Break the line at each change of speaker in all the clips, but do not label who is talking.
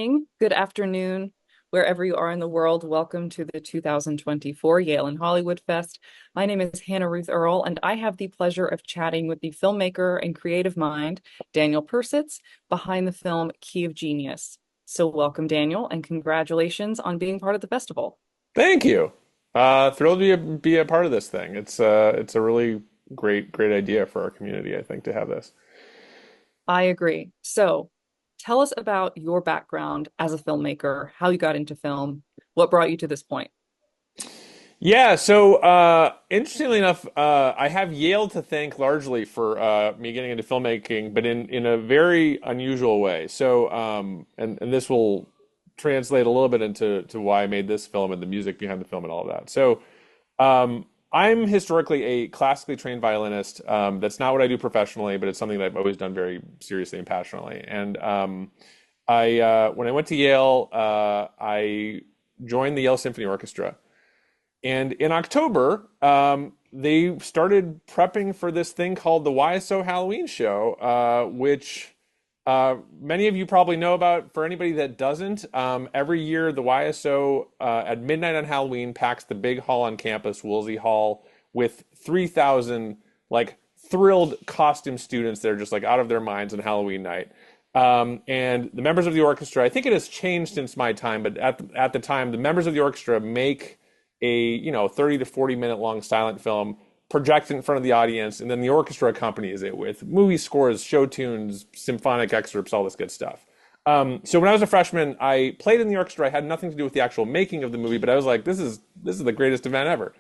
morning, good afternoon, wherever you are in the world. Welcome to the 2024 Yale and Hollywood Fest. My name is Hannah Ruth Earl, and I have the pleasure of chatting with the filmmaker and creative mind, Daniel Persitz, behind the film Key of Genius. So, welcome, Daniel, and congratulations on being part of the festival.
Thank you. Thrilled to be a part of this thing. It's a really great idea for our community, I think, to have this.
I agree. So, tell us about your background as a filmmaker, how you got into film, what brought you to this point.
Yeah, so interestingly enough, I have Yale to thank largely for me getting into filmmaking, but in a very unusual way. So and this will translate a little bit into why I made this film and the music behind the film and all of that. So I'm historically a classically trained violinist. That's not what I do professionally, but it's something that I've always done very seriously and passionately. And I when I went to Yale, I joined the Yale Symphony Orchestra. And in October, they started prepping for this thing called the YSO Halloween Show, which many of you probably know about. For anybody that doesn't, every year the YSO at midnight on Halloween packs the big hall on campus, Woolsey Hall, with 3,000 like thrilled costume students that are just like out of their minds on Halloween night. And the members of the orchestra, I think it has changed since my time, but at the time, the members of the orchestra make a 30 to 40 minute long silent film, project it in front of the audience, and then the orchestra accompanies it with movie scores, show tunes, symphonic excerpts, all this good stuff. So when I was a freshman, I played in the orchestra. I had nothing to do with the actual making of the movie, but I was like, this is the greatest event ever.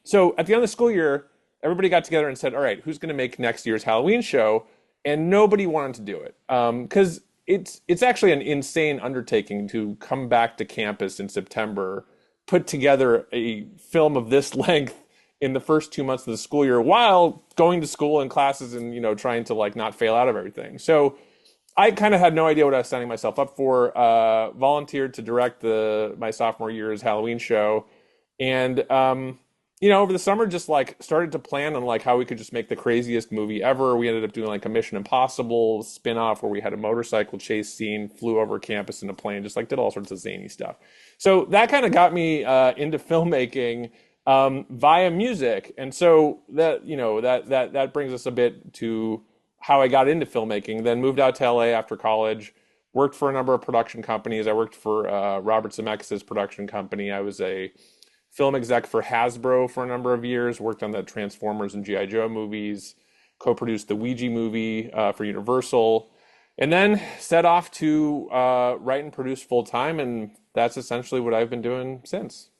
So at the end of the school year, everybody got together and said, all right, who's going to make next year's Halloween show? And nobody wanted to do it because it's actually an insane undertaking to come back to campus in September, put together a film of this length in the first 2 months of the school year while going to school and classes and trying to like not fail out of everything. So I kind of had no idea what I was signing myself up for. Volunteered to direct the my sophomore year's Halloween show, and over the summer just like started to plan on like how we could just make the craziest movie ever. We ended up doing like a Mission Impossible spin-off where we had a motorcycle chase scene, flew over campus in a plane, just like did all sorts of zany stuff. So that kind of got me into filmmaking via music. And so that brings us a bit to how I got into filmmaking. Then moved out to LA after college, worked for a number of production companies. I worked for Robert Zemeckis' production company. I was a film exec for Hasbro for a number of years, worked on the Transformers and G.I. Joe movies, co-produced the Ouija movie for Universal, and then set off to write and produce full time. And that's essentially what I've been doing since.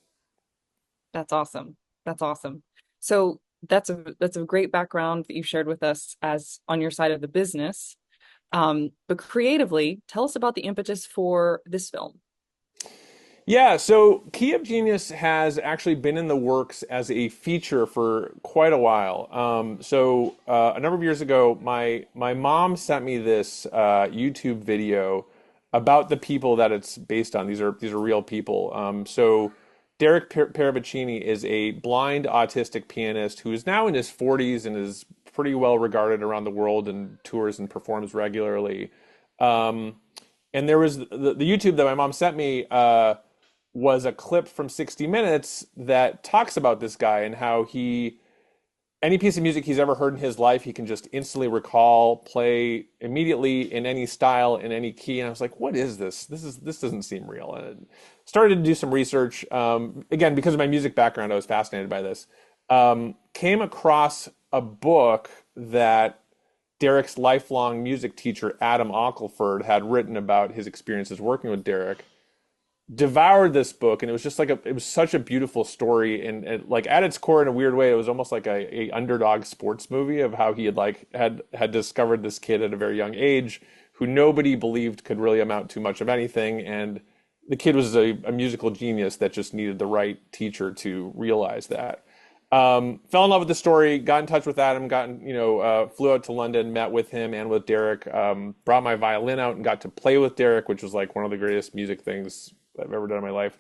That's awesome. That's awesome. So that's a great background that you shared with us as on your side of the business. But creatively, tell us about the impetus for this film.
Yeah, so Key of Genius has actually been in the works as a feature for quite a while. A number of years ago, my mom sent me this YouTube video about the people that it's based on. These are real people. Derek Paravicini is a blind autistic pianist who is now in his 40s and is pretty well regarded around the world and tours and performs regularly. And there was the YouTube that my mom sent me. Was a clip from 60 Minutes that talks about this guy and how any piece of music he's ever heard in his life, he can just instantly recall, play immediately in any style, in any key. And I was like, what is this? This doesn't seem real. And I started to do some research. Again, because of my music background, I was fascinated by this. Came across a book that Derek's lifelong music teacher, Adam Ockleford, had written about his experiences working with Derek. Devoured this book, and it was just like it was such a beautiful story, and like at its core, in a weird way, it was almost like a underdog sports movie of how he had discovered this kid at a very young age who nobody believed could really amount to much of anything, and the kid was a musical genius that just needed the right teacher to realize that. Fell in love with the story, got in touch with Adam, flew out to London, met with him and with Derek, brought my violin out and got to play with Derek, which was like one of the greatest music things I've ever done in my life.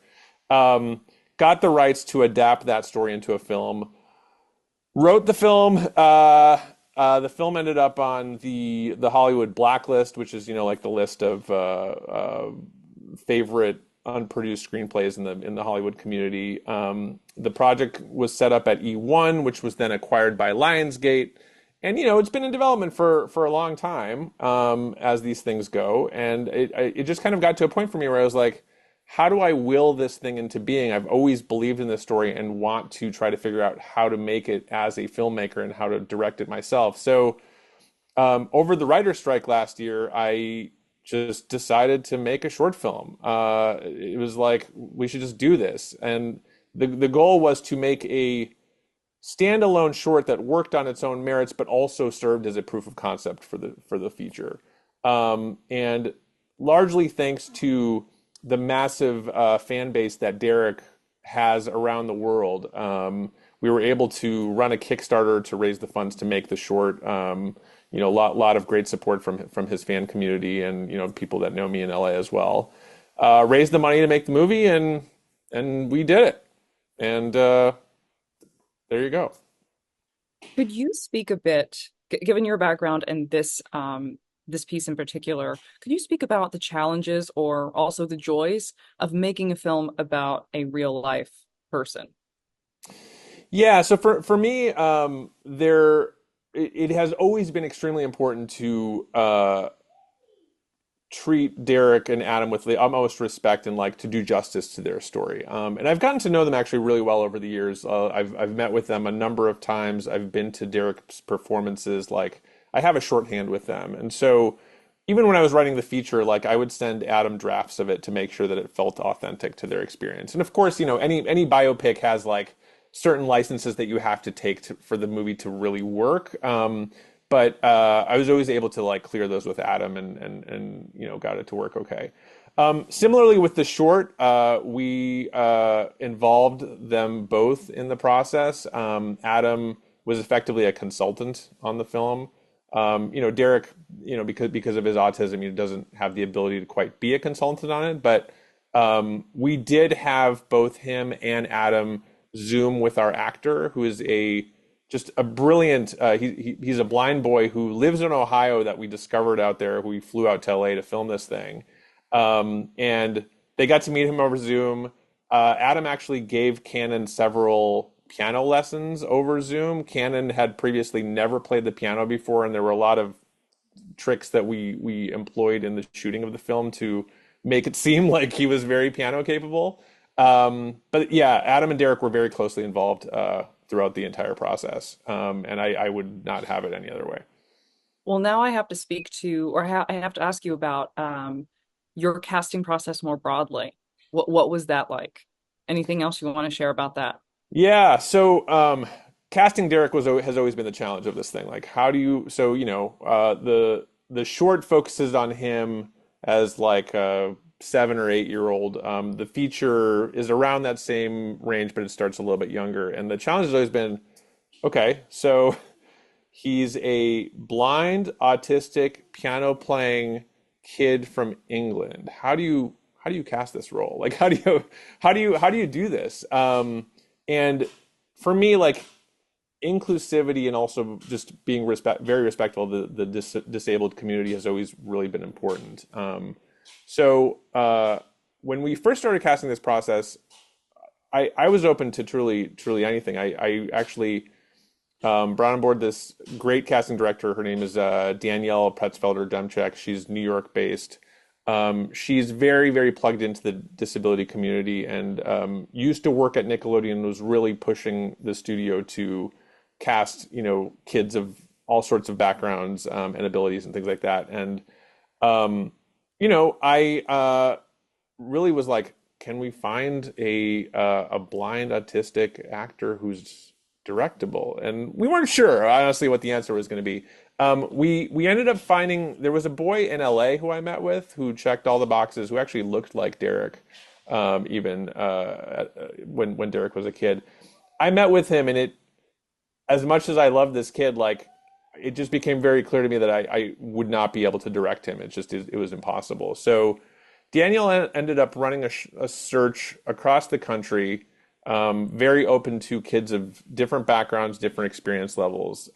Got the rights to adapt that story into a film. Wrote the film. The film ended up on the Hollywood blacklist, which is, like the list of favorite unproduced screenplays in the Hollywood community. The project was set up at E1, which was then acquired by Lionsgate, and it's been in development for a long time, as these things go. And it just kind of got to a point for me where I was like, how do I will this thing into being? I've always believed in this story and want to try to figure out how to make it as a filmmaker and how to direct it myself. So over the writer's strike last year, I just decided to make a short film. It was like, we should just do this. And the goal was to make a standalone short that worked on its own merits, but also served as a proof of concept for the feature. And largely thanks to the massive fan base that Derek has around the world, we were able to run a Kickstarter to raise the funds to make the short. Lot of great support from his fan community and people that know me in LA as well. Raised the money to make the movie, and we did it. And there you go.
Could you speak a bit, given your background and this piece in particular, could you speak about the challenges or also the joys of making a film about a real life person?
Yeah, so for me, it has always been extremely important to treat Derek and Adam with the utmost respect and like to do justice to their story. And I've gotten to know them actually really well over the years. I've met with them a number of times. I've been to Derek's performances. Like, I have a shorthand with them, and so even when I was writing the feature, like, I would send Adam drafts of it to make sure that it felt authentic to their experience. And of course, any biopic has like certain licenses that you have to take for the movie to really work. But I was always able to like clear those with Adam, and got it to work okay. Similarly with the short, we involved them both in the process. Adam was effectively a consultant on the film. Derek, because of his autism, he doesn't have the ability to quite be a consultant on it. But we did have both him and Adam Zoom with our actor, who is just a brilliant. He's a blind boy who lives in Ohio that we discovered out there. We flew out to LA to film this thing, and they got to meet him over Zoom. Adam actually gave Cannon several piano lessons over Zoom. Cannon had previously never played the piano before, and there were a lot of tricks that we employed in the shooting of the film to make it seem like he was very piano capable. But yeah, Adam and Derek were very closely involved throughout the entire process, and I would not have it any other way.
Well, now I have to speak to, or I have to ask you about your casting process more broadly. What was that like? Anything else you want to share about that?
Yeah, so casting Derek has always been the challenge of this thing. Like, how do you? So the short focuses on him as like a 7 or 8 year old. The feature is around that same range, but it starts a little bit younger. And the challenge has always been, okay, so he's a blind, autistic, piano playing kid from England. How do you cast this role? Like, how do you do this? And for me, like, inclusivity and also just being very respectful of the disabled community has always really been important. So when we first started casting this process, I was open to truly anything. I actually brought on board this great casting director. Her name is Danielle Pretzfelder-Demchek. She's New York based. She's very, very plugged into the disability community and used to work at Nickelodeon and was really pushing the studio to cast, kids of all sorts of backgrounds and abilities and things like that. And, I really was like, can we find a blind autistic actor who's directable? And we weren't sure, honestly, what the answer was going to be. We ended up finding there was a boy in LA who I met with who checked all the boxes, who actually looked like Derek, even when Derek was a kid. I met with him, and as much as I love this kid, like, it just became very clear to me that I would not be able to direct him. It was impossible. So Daniel ended up running a search across the country, very open to kids of different backgrounds, different experience levels.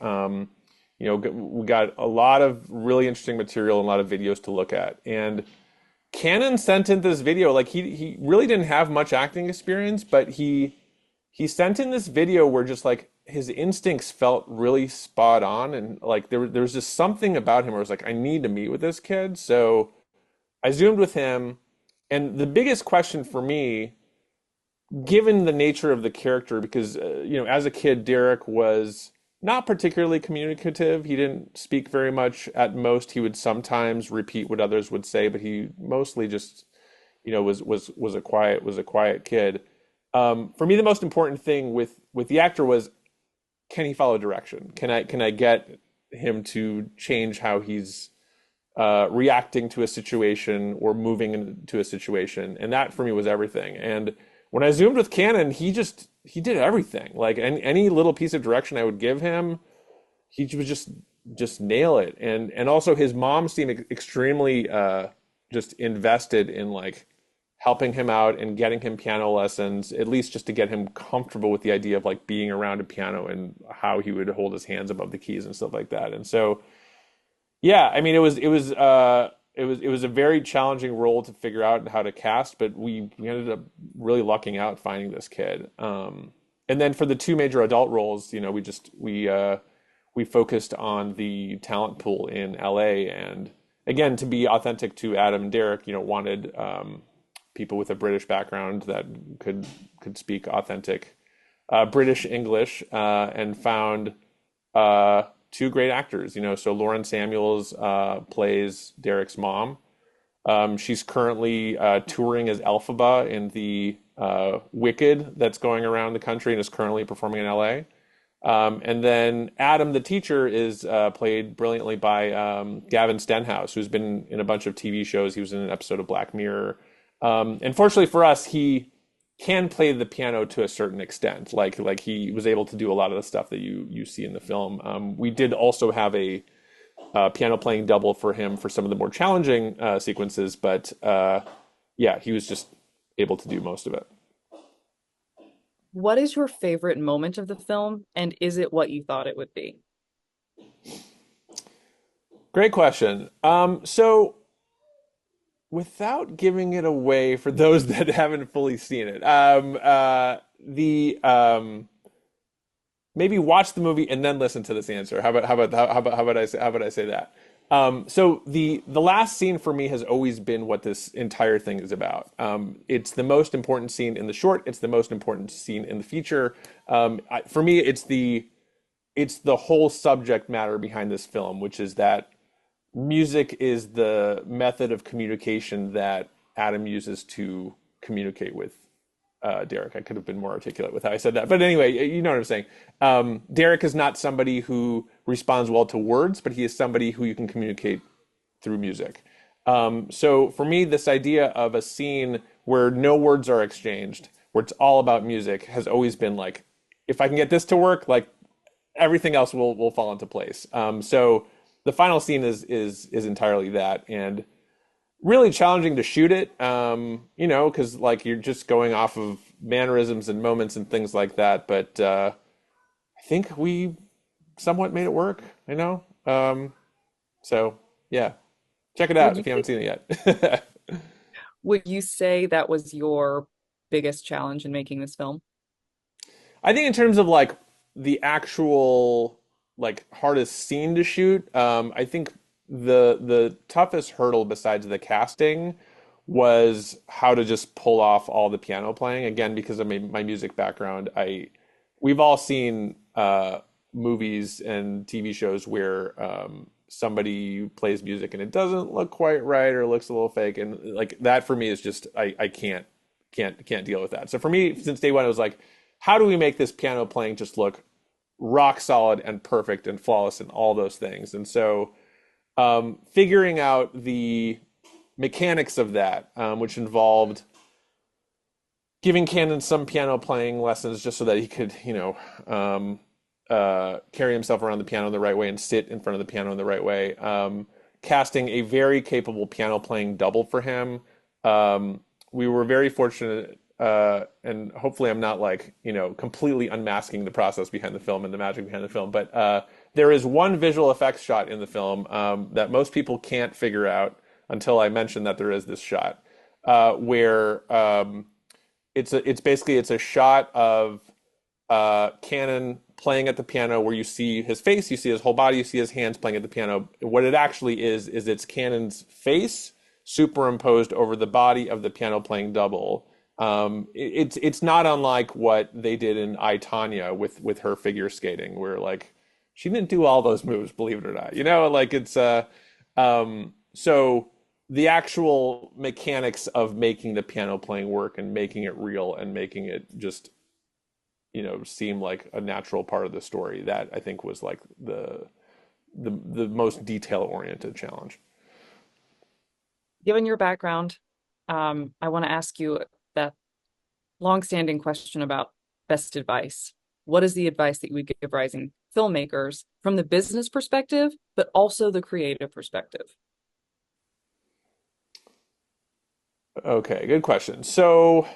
we got a lot of really interesting material and a lot of videos to look at. And Cannon sent in this video, like he really didn't have much acting experience, but he sent in this video where just like his instincts felt really spot on, and like there was just something about him where I was like, I need to meet with this kid. So I zoomed with him, and the biggest question for me, given the nature of the character, because as a kid, Derek was not particularly communicative. He didn't speak very much. At most, he would sometimes repeat what others would say, but he mostly just, was a quiet kid. For me, the most important thing with the actor was, can he follow direction? Can I get him to change how he's reacting to a situation or moving into a situation? And that for me was everything. And when I zoomed with Cannon, he did everything. Like any little piece of direction I would give him, he would just nail it. And also his mom seemed extremely just invested in like helping him out and getting him piano lessons, at least just to get him comfortable with the idea of like being around a piano and how he would hold his hands above the keys and stuff like that. And so, yeah, I mean, it was a very challenging role to figure out and how to cast, but we ended up really lucking out finding this kid. And then for the two major adult roles, we focused on the talent pool in LA, and again, to be authentic to Adam and Derek, wanted people with a British background that could speak authentic British English, and found two great actors. So Lauren Samuels plays Derek's mom. She's currently touring as Elphaba in the Wicked that's going around the country and is currently performing in LA. And then Adam, the teacher, is played brilliantly by Gavin Stenhouse, who's been in a bunch of TV shows. He was in an episode of Black Mirror. And fortunately for us, he can play the piano to a certain extent. Like he was able to do a lot of the stuff that you see in the film. We did also have a piano playing double for him for some of the more challenging sequences, but yeah, he was just able to do most of it.
What is your favorite moment of the film, and is it what you thought it would be?
Great question. So without giving it away for those that haven't fully seen it, the maybe watch the movie and then listen to this answer. How about I say that? So the last scene for me has always been what this entire thing is about. It's the most important scene in the short. It's the most important scene in the feature. For me, it's the whole subject matter behind this film, which is that music is the method of communication that Adam uses to communicate with Derek. I could have been more articulate with how I said that. But anyway, you know what I'm saying. Derek is not somebody who responds well to words, but he is somebody who you can communicate through music. So for me, this idea of a scene where no words are exchanged, where it's all about music, has always been like, if I can get this to work, like everything else will fall into place. So the final scene is entirely that, and really challenging to shoot it, because like you're just going off of mannerisms and moments and things like that. But I think we somewhat made it work, So yeah, check it
Would
out
you
if you haven't seen it yet.
would you say that was your biggest challenge in making this film?
I think in terms of like the actual like hardest scene to shoot, I think the toughest hurdle besides the casting was how to just pull off all the piano playing. Again, because of my music background, we've all seen movies and TV shows where somebody plays music and it doesn't look quite right or looks a little fake, and like that for me is just I can't deal with that. So for me, since day one, it was like, how do we make this piano playing just look rock solid and perfect and flawless and all those things? And so figuring out the mechanics of that, which involved giving Cannon some piano playing lessons just so that he could, carry himself around the piano the right way and sit in front of the piano in the right way. Casting a very capable piano playing double for him. We were very fortunate, and hopefully I'm not like, completely unmasking the process behind the film and the magic behind the film, but there is one visual effects shot in the film that most people can't figure out until I mention that there is this shot, where it's basically it's a shot of Cannon playing at the piano where you see his face, you see his whole body, you see his hands playing at the piano. What it actually is it's Cannon's face superimposed over the body of the piano playing double. It's not unlike what they did in I, Tanya with her figure skating, where like she didn't do all those moves, believe it or not. You know, like it's so the actual mechanics of making the piano playing work and making it real and making it just seem like a natural part of the story. That I think was like the most detail oriented challenge.
Given your background, I want to ask you that longstanding question about best advice. What is the advice that you would give rising filmmakers from the business perspective, but also the creative perspective?
Okay, good question. So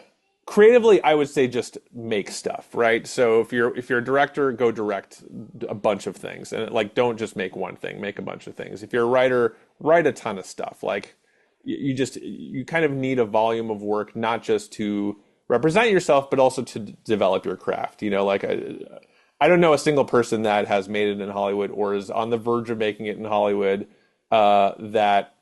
creatively, I would say just make stuff, right? So if you're a director, go direct a bunch of things, and like don't just make one thing, make a bunch of things. If you're a writer, write a ton of stuff. Like you kind of need a volume of work, not just to represent yourself, but also to develop your craft. Like I don't know a single person that has made it in Hollywood or is on the verge of making it in Hollywood that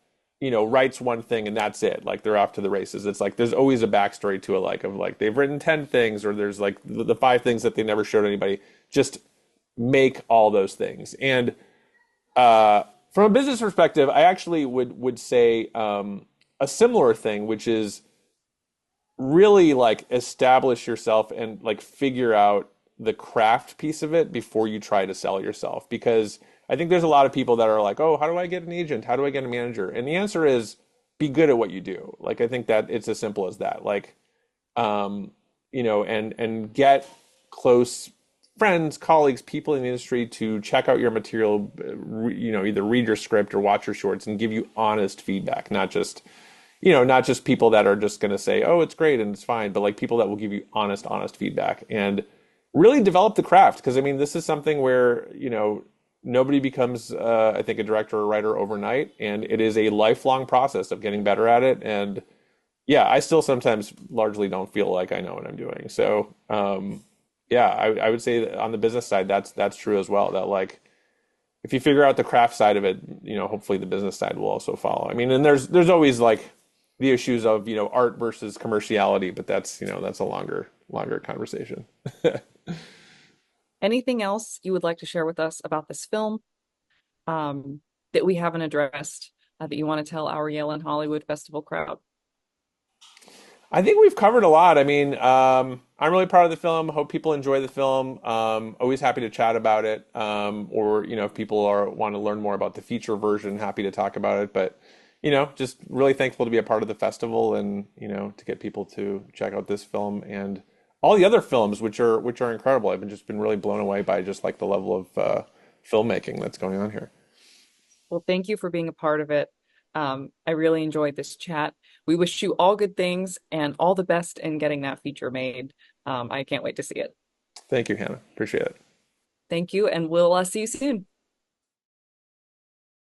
writes one thing and that's it. Like they're off to the races. It's like there's always a backstory to it, like of like they've written 10 things or there's like the five things that they never showed anybody. Just make all those things. And from a business perspective, I actually would say a similar thing, which is really like establish yourself and like figure out the craft piece of it before you try to sell yourself. Because I think there's a lot of people that are like, oh, how do I get an agent? How do I get a manager? And the answer is be good at what you do. Like I think that it's as simple as that. Like and get close friends, colleagues, people in the industry to check out your material, either read your script or watch your shorts and give you honest feedback, not just people that are just going to say, "Oh, it's great and it's fine," but like people that will give you honest feedback and really develop the craft. Because I mean, this is something where nobody becomes, I think, a director or writer overnight, and it is a lifelong process of getting better at it. And yeah, I still sometimes largely don't feel like I know what I'm doing. So yeah, I would say that on the business side, that's true as well. That like if you figure out the craft side of it, hopefully the business side will also follow. I mean, and there's always like the issues of art versus commerciality, but that's a longer conversation.
Anything else you would like to share with us about this film that we haven't addressed that you want to tell our Yale and Hollywood Festival crowd?
I think we've covered a lot. I mean, I'm really proud of the film. Hope people enjoy the film. Always happy to chat about it. Or if people want to learn more about the feature version, happy to talk about it. But just really thankful to be a part of the festival and to get people to check out this film and all the other films, which are incredible. I've been really blown away by just like the level of filmmaking that's going on here.
Well, thank you for being a part of it. I really enjoyed this chat. We wish you all good things and all the best in getting that feature made. I can't wait to see it.
Thank you, Hannah. Appreciate it.
Thank you, and we'll see you soon.